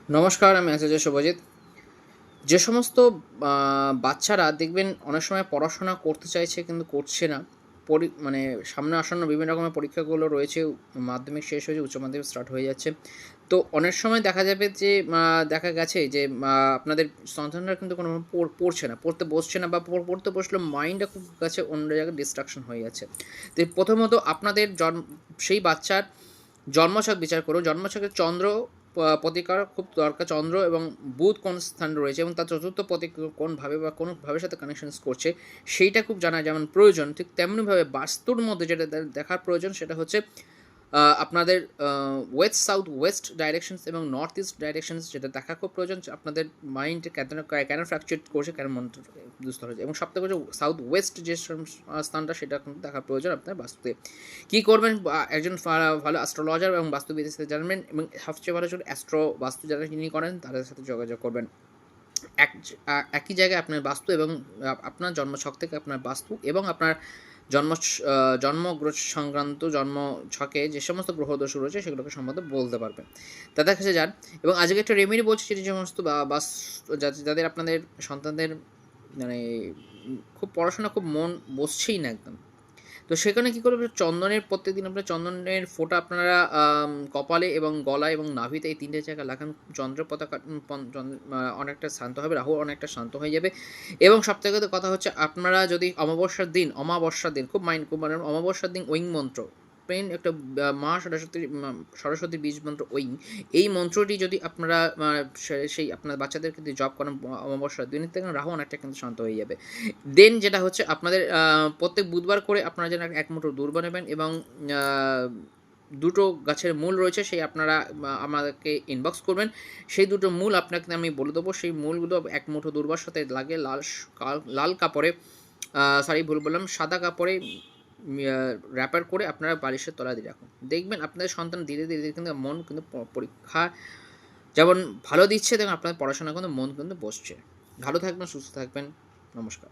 নমস্কার, আমি আচার্য শুভজিৎ। যে সমস্ত বাচ্চারা দেখবেন অনেক সময় পড়াশোনা করতে চাইছে কিন্তু করছে না। মানে সামনে আসন্ন বিভিন্ন রকমের পরীক্ষাগুলো রয়েছে, মাধ্যমিক শেষ হয়েছে, উচ্চ মাধ্যমিক স্টার্ট হয়ে যাচ্ছে। তো অনেক সময় দেখা যাবে যে দেখা গেছে যে আপনাদের সন্তানরা কিন্তু কোনোভাবে পড়ছে না, পড়তে বসছে না, বা পড়তে বসলেও মাইন্ডটা খুব কাছে অন্য জায়গায় ডিস্ট্রাকশন হয়ে যাচ্ছে। তো প্রথমত আপনাদের সেই বাচ্চার জন্মছক বিচার করুন। জন্মছকে চন্দ্র প্রতিকার খুব দরকার। চন্দ্র এবং বুধ কোন স্থানে রয়েছে এবং তার চতুর্থ প্রতীক কোনভাবে বা কোন ভাবের সাথে কানেকশনস করছে সেইটা খুব জানা যেমন প্রয়োজন, ঠিক তেমনিভাবে বাস্তুর মধ্যে যেটা দেখার প্রয়োজন সেটা হচ্ছে আপনাদের ওয়েস্ট সাউথ ওয়েস্ট ডাইরেকশনস এবং নর্থ ইস্ট ডাইরেকশনস, যেটা দেখা খুব প্রয়োজন। আপনাদের মাইন্ড কেন ফ্র্যাকচার করছে, কেন মন দুস্থ হয়েছে, এবং সবথেকে হচ্ছে সাউথ ওয়েস্ট যে স্থানটা সেটা কিন্তু দেখার প্রয়োজন আপনার বাস্তুতে। কী করবেন, একজন ভালো অ্যাস্ট্রোলজার এবং বাস্তুবিদের সাথে জানবেন, এবং সবচেয়ে ভালো হচ্ছে অ্যাস্ট্রো বাস্তু যারা যিনি করেন তাদের সাথে যোগাযোগ করবেন। একই জায়গায় আপনার বাস্তু এবং আপনার জন্মছক থেকে আপনার বাস্তু এবং আপনার জন্ম জন্মগ্রহ সংক্রান্ত জন্ম ছকে যে সমস্ত গ্রহদোষ রয়েছে সেগুলোকে সম্বন্ধে বলতে পারবেন। তাদের কাছে যান। এবং আজকে একটা রেমেডি বলছি, যে সমস্ত যাদের আপনাদের সন্তানদের মানে খুব পড়াশোনা খুব মন বসছেই না একদম, তো সেখানে কী করবে, চন্দনের প্রত্যেকদিন আপনার চন্দনের ফোঁটা আপনারা কপালে এবং গলায় এবং নাভিতে এই ৩টে জায়গায় লাগান। চন্দ্র পতাকা অনেকটা শান্ত হবে, রাহু অনেকটা শান্ত হয়ে যাবে। এবং সবথেকে কথা হচ্ছে, আপনারা যদি অমাবস্যার দিন খুব মানে অমাবস্যার দিন ওইং মন্ত্র, পেন একটা মা সরস্বতী বীজ মন্ত্র ওইং, এই মন্ত্রটি যদি আপনারা সেই আপনার বাচ্চাদেরকে যদি জপ করেন অমাবস্যার দিন থেকে, রাহু অনেকটা কিন্তু শান্ত হয়ে যাবে। দেন যেটা হচ্ছে আপনাদের প্রত্যেক বুধবার করে আপনারা যেন এক মুঠো দূর্বা নেবেন, এবং দুটো গাছের মূল রয়েছে, সেই আপনারা আমাদেরকে ইনবক্স করবেন। সেই দুটো মূল আপনাকে আমি বলে দেবো। সেই মূলগুলো এক মুঠো দূর্বার সাথে লাগে লাল কাপড়ে, ভুল বললাম, সাদা কাপড়ে র্যাপার করে আপনারা বালিশের তলায় দিয়ে রাখুন। দেখবেন আপনাদের সন্তান ধীরে ধীরে কিন্তু মন কিন্তু পরীক্ষা যেমন ভালো দিচ্ছে, দেখবেন আপনার পড়াশোনা কিন্তু মন কিন্তু বসছে। ভালো থাকবেন, সুস্থ থাকবেন। নমস্কার।